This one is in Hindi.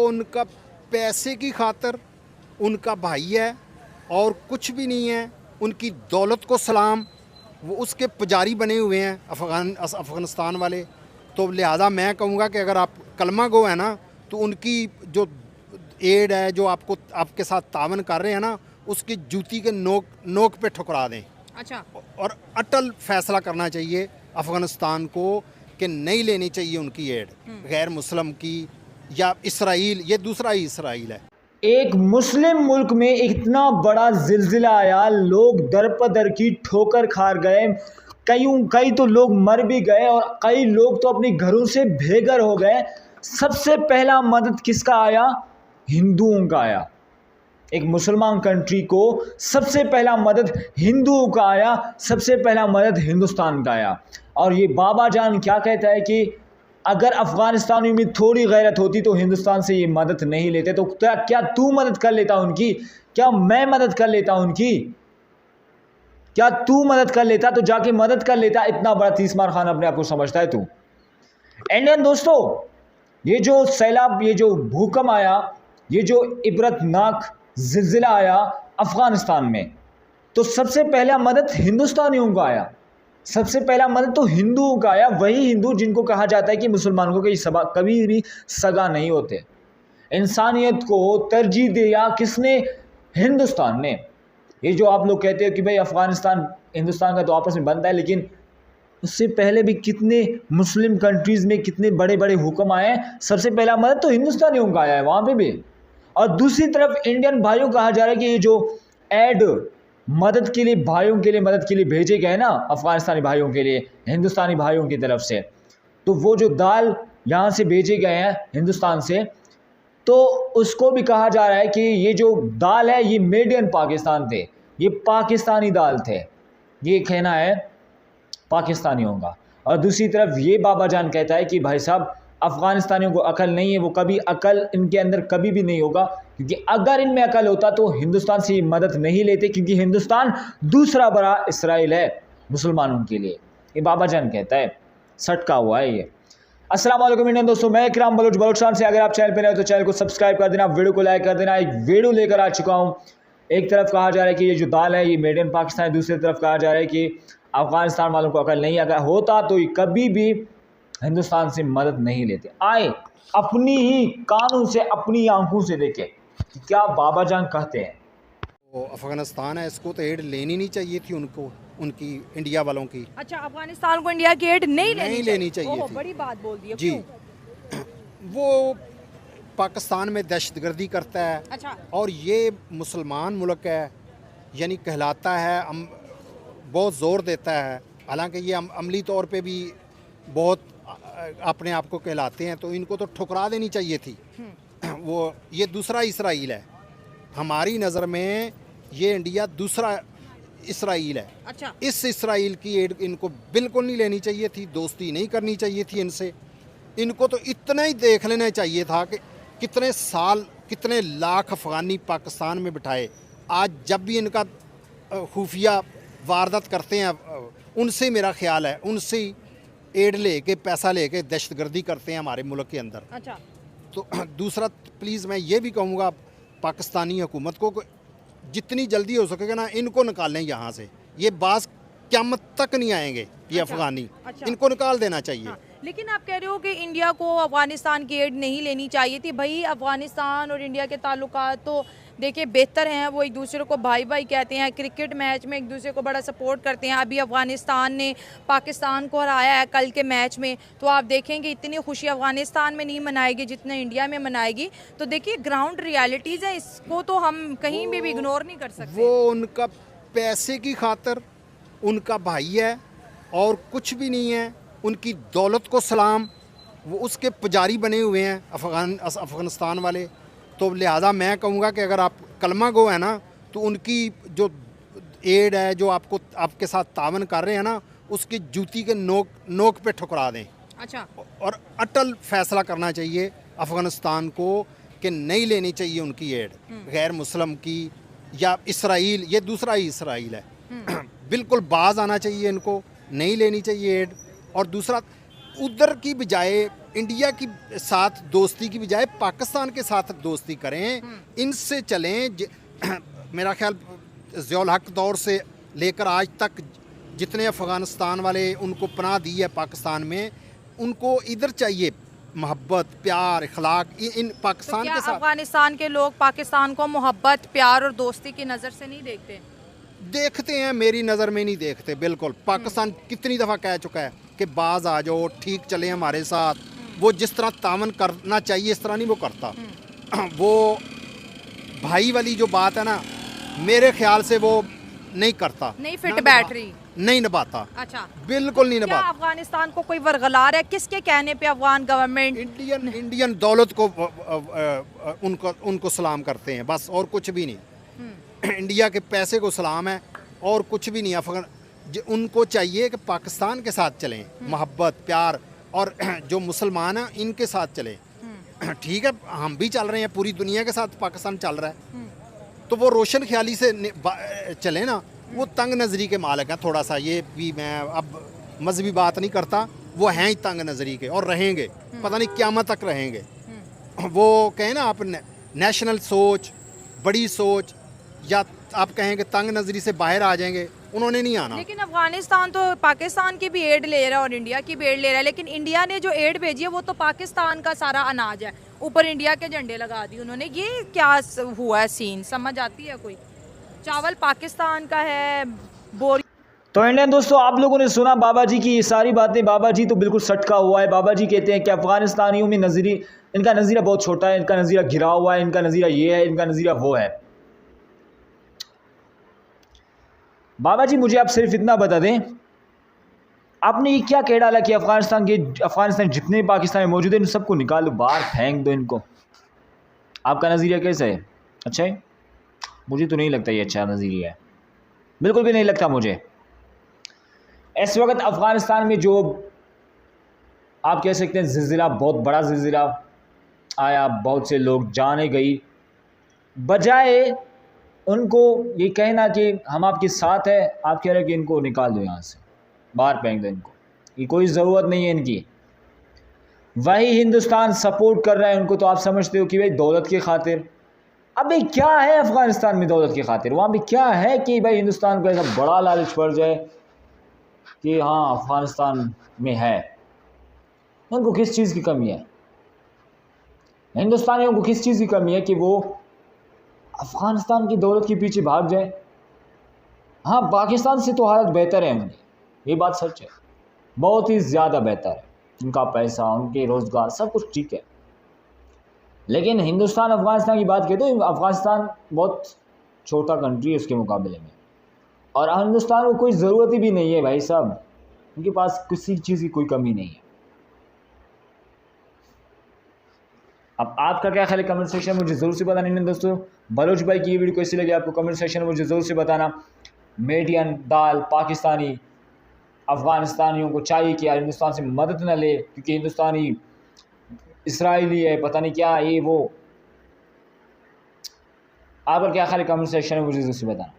उनका पैसे की खातिर उनका भाई है और कुछ भी नहीं है। उनकी दौलत को सलाम, वो उसके पुजारी बने हुए हैं अफ़गानिस्तान वाले। तो लिहाजा मैं कहूँगा कि अगर आप कलमा गो है ना, तो उनकी जो एड है, जो आपके साथ तावन कर रहे हैं ना, उसकी जूती के नोक पे ठुकरा दें। अच्छा। और अटल फैसला करना चाहिए अफ़गानिस्तान को कि नहीं लेनी चाहिए उनकी एड, गैर मुस्लिम की या इसराइल, ये दूसरा ही इसराइल है। एक मुस्लिम मुल्क में इतना बड़ा जिलजिला आया, लोग दर पर दर की ठोकर खा गए, कई तो लोग मर भी गए और कई लोग तो अपने घरों से बेघर हो गए। सबसे पहला मदद किसका आया? हिंदुओं का आया। एक मुसलमान कंट्री को सबसे पहला मदद हिंदुओं का आया, सबसे पहला मदद हिंदुस्तान का आया। और ये बाबा जान क्या कहता है कि अगर अफ़गानिस्तानियों में थोड़ी गैरत होती तो हिंदुस्तान से ये मदद नहीं लेते। तो क्या तू मदद कर लेता उनकी? क्या मैं मदद कर लेता उनकी? क्या तू मदद कर लेता? तो जाके मदद कर लेता। इतना बड़ा तीसमार खान अपने आप को समझता है तू। इंडियन दोस्तों, ये जो सैलाब, ये जो भूकंप आया, ये जो इबरतनाक जिलजिला आया अफ़गानिस्तान में, तो सबसे पहला मदद हिंदुस्तानियों का आया। सबसे पहला मदद तो हिंदुओं का आया। वही हिंदू जिनको कहा जाता है कि मुसलमानों के कभी भी सगा नहीं होते। इंसानियत को तरजीह दिया किसने? हिंदुस्तान ने। ये जो आप लोग कहते हो कि भाई अफ़गानिस्तान हिंदुस्तान का तो आपस में बनता है, लेकिन उससे पहले भी कितने मुस्लिम कंट्रीज़ में कितने बड़े बड़े हुक्म आए हैं। सबसे पहला मदद तो हिंदुस्तानियों का आया है वहाँ पे भी। और दूसरी तरफ इंडियन भाइयों कहा जा रहा है कि ये जो ऐड मदद के लिए, भाइयों के लिए मदद के लिए भेजे गए ना अफ़गानिस्तानी भाइयों के लिए हिंदुस्तानी भाइयों की तरफ से, तो वो जो दाल यहाँ से भेजे गए हैं हिंदुस्तान से, तो उसको भी कहा जा रहा है कि ये जो दाल है ये मेड इन पाकिस्तान थे, ये पाकिस्तानी दाल थे, ये कहना है पाकिस्तानियों का। और दूसरी तरफ ये बाबा जान कहता है कि भाई साहब अफ़गानिस्तानियों को अकल नहीं है, वो कभी अकल इनके अंदर कभी भी नहीं होगा, क्योंकि अगर इनमें अकल होता तो हिंदुस्तान से मदद नहीं लेते, क्योंकि हिंदुस्तान दूसरा बड़ा इसराइल है मुसलमानों के लिए। ये बाबा जान कहता है, सटका हुआ है ये। अस्सलाम वालेकुम इंडियन दोस्तों, मैं इकराम बलोचस्तान से। अगर आप चैनल पर नए हो तो चैनल को सब्सक्राइब कर देना, वीडियो को लाइक कर देना। एक वीडियो लेकर आ चुका हूँ। एक तरफ कहा जा रहा है कि ये जो दाल है ये मेड इन पाकिस्तान है, दूसरी तरफ कहा जा रहा है कि अफ़गानिस्तान वालों को अकल नहीं, अगर होता तो ये कभी भी हिंदुस्तान से मदद नहीं लेते। आए अपनी ही कानों से, अपनी आंखों से देखे कि क्या बाबा जान कहते हैं। वो अफ़गानिस्तान है, इसको तो एड लेनी नहीं चाहिए थी उनको, उनकी इंडिया वालों की। अच्छा, अफगानिस्तान को इंडिया की एड नहीं लेनी चाहिए थी। बड़ी बात बोल दी जी। वो पाकिस्तान में दहशतगर्दी करता है। अच्छा। और ये मुसलमान मुल्क है, यानी कहलाता है, बहुत ज़ोर देता है, हालांकि ये अमली तौर पे भी बहुत अपने आप को कहलाते हैं, तो इनको तो ठुकरा देनी चाहिए थी। वो ये दूसरा इसराइल है हमारी नज़र में, ये इंडिया दूसरा इसराइल है। अच्छा। इस इसराइल की एड इनको बिल्कुल नहीं लेनी चाहिए थी, दोस्ती नहीं करनी चाहिए थी इनसे। इनको तो इतना ही देख लेना चाहिए था कि कितने साल, कितने लाख अफ़गानी पाकिस्तान में बिठाए। आज जब भी इनका खुफिया वारदात करते हैं, उनसे मेरा ख्याल है, उनसे एड लेके, पैसा लेके दहशतगर्दी करते हैं हमारे मुल्क के अंदर। अच्छा। तो दूसरा, प्लीज़ मैं ये भी कहूँगा पाकिस्तानी हुकूमत को, जितनी जल्दी हो सकेगा ना इनको निकालें यहाँ से। ये बास क़यामत तक नहीं आएंगे ये अफ़गानी। अच्छा। इनको निकाल देना चाहिए। हाँ। लेकिन आप कह रहे हो कि इंडिया को अफ़गानिस्तान की एड नहीं लेनी चाहिए थी। भाई अफ़गानिस्तान और इंडिया के ताल्लुकात तो देखिए बेहतर हैं, वो एक दूसरे को भाई भाई कहते हैं, क्रिकेट मैच में एक दूसरे को बड़ा सपोर्ट करते हैं। अभी अफ़गानिस्तान ने पाकिस्तान को हराया है कल के मैच में, तो आप देखेंगे इतनी खुशी अफ़गानिस्तान में नहीं मनाएगी जितने इंडिया में मनाएगी। तो देखिए ग्राउंड रियलिटीज़ है, इसको तो हम कहीं भी इग्नोर नहीं कर सकते। वो उनका पैसे की खातिर उनका भाई है और कुछ भी नहीं है। उनकी दौलत को सलाम, वो उसके पुजारी बने हुए हैं अफ़गानिस्तान वाले। तो लिहाजा मैं कहूँगा कि अगर आप कलमा गो है ना, तो उनकी जो एड है, जो आपके साथ तावन कर रहे हैं ना, उसकी जूती के नोक पे ठुकरा दें। अच्छा। और अटल फैसला करना चाहिए अफ़गानिस्तान को कि नहीं लेनी चाहिए उनकी एड, गैर मुस्लिम की या इसराइल, ये दूसरा ही इसराइल है। बिल्कुल बाज आना चाहिए इनको, नहीं लेनी चाहिए एड। और दूसरा, उधर की बजाय इंडिया की साथ दोस्ती की बजाय पाकिस्तान के साथ दोस्ती करें, इनसे चलें। मेरा ख्याल ज़ियाउल हक दौर से लेकर आज तक जितने अफ़गानिस्तान वाले उनको पनाह दी है पाकिस्तान में, उनको इधर चाहिए मोहब्बत, प्यार, इखलाक इन पाकिस्तान क्या के साथ। अफगानिस्तान के लोग पाकिस्तान को मोहब्बत, प्यार और दोस्ती की नज़र से नहीं देखते? देखते हैं, मेरी नज़र में नहीं देखते। बिल्कुल पाकिस्तान कितनी दफ़ा कह चुका है कि बाज आ जाओ, ठीक चले हमारे साथ। वो जिस तरह तामन करना चाहिए इस तरह नहीं वो करता। वो भाई वाली जो बात है ना, मेरे ख्याल से वो नहीं करता, नहीं फिट बैठ रही, नहीं निभाता। अच्छा, बिल्कुल नहीं क्या निभाता। अफगानिस्तान को कोई वरगला रहा है? किसके कहने पे अफगान गवर्नमेंट इंडियन दौलत को उनको सलाम करते हैं बस, और कुछ भी नहीं। इंडिया के पैसे को सलाम है और कुछ भी नहीं। उनको चाहिए कि पाकिस्तान के साथ चलें, मोहब्बत, प्यार, और जो मुसलमान हैं इनके साथ चलें। ठीक है, हम भी चल रहे हैं, पूरी दुनिया के साथ पाकिस्तान चल रहा है, तो वो रोशन ख्याली से चले ना। वो तंग नज़री के मालिक हैं थोड़ा सा। ये भी मैं अब मजहबी बात नहीं करता, वो हैं ही तंग नज़री के और रहेंगे, पता नहीं क़यामत तक रहेंगे। वो कहें ना आप नेशनल सोच, बड़ी सोच, या आप कहेंगे तंग नज़री से बाहर आ जाएंगे, उन्होंने नहीं आना। लेकिन अफगानिस्तान तो पाकिस्तान की भी एड ले रहा है और इंडिया की भी एड ले रहा है, लेकिन इंडिया ने जो एड भेजी है वो तो पाकिस्तान का सारा अनाज है, ऊपर इंडिया के झंडे लगा दिए उन्होंने। ये क्या हुआ है सीन, समझ आती है कोई? चावल पाकिस्तान का है, बोरी। तो इंडियन दोस्तों, आप लोगों ने सुना बाबा जी की ये सारी बातें। बाबा जी तो बिल्कुल सटका हुआ है। बाबा जी कहते हैं कि अफगानिस्तानियों में इनका नज़रिया बहुत छोटा है, इनका नज़रिया घिरा हुआ है, इनका नज़रिया ये है, इनका नज़रिया वो है। बाबा जी मुझे आप सिर्फ इतना बता दें, आपने ये क्या कह डाला कि अफगानिस्तान जितने पाकिस्तान में मौजूद है इन सबको निकालो, बाहर फेंक दो इनको? आपका नज़रिया कैसा है? अच्छा है? मुझे तो नहीं लगता ये अच्छा नज़रिया है, बिल्कुल भी नहीं लगता मुझे। इस वक्त अफ़गानिस्तान में जो आप कह सकते हैं ज़िलज़िला, बहुत बड़ा ज़िलज़िला आया, बहुत से लोग जाने गई, बजाय उनको ये कहना कि हम आपके साथ है, आप कह रहे हैं कि इनको निकाल दो यहाँ से, बाहर फेंक दो इनको, ये कोई ज़रूरत नहीं है इनकी। वही हिंदुस्तान सपोर्ट कर रहा है उनको, तो आप समझते हो कि भाई दौलत की खातिर। अबे क्या है अफ़गानिस्तान में दौलत की खातिर? वहाँ भी क्या है कि भाई हिंदुस्तान को ऐसा बड़ा लालच पड़ जाए कि हाँ अफ़गानिस्तान में है? उनको किस चीज़ की कमी है? हिंदुस्तानियों को किस चीज़ की कमी है कि वो अफ़गानिस्तान की दौलत के पीछे भाग जाए? हाँ, पाकिस्तान से तो हालत बेहतर है उनकी, ये बात सच है, बहुत ही ज़्यादा बेहतर है। उनका पैसा, उनके रोज़गार, सब कुछ ठीक है। लेकिन हिंदुस्तान अफ़गानिस्तान की बात करें तो अफ़गानिस्तान बहुत छोटा कंट्री है उसके मुकाबले में, और हिंदुस्तान को कोई ज़रूरत भी नहीं है भाई साहब, उनके पास किसी चीज़ की कोई कमी नहीं है। अब आपका क्या ख्याल है कमेंट सेक्शन में मुझे ज़रूर से बताना। नहीं दोस्तों, बलोच भाई की ये वीडियो कैसी लगी आपको कमेंट सेक्शन में मुझे ज़रूर से बताना। मीडियन दाल पाकिस्तानी अफ़गानिस्तानियों को चाहिए कि यार हिंदुस्तान से मदद न ले, क्योंकि हिंदुस्तानी इसराइली है, पता नहीं क्या ये वो। आपका क्या ख्याल है कमेंट सेक्शन में मुझे ज़रूर से बताना।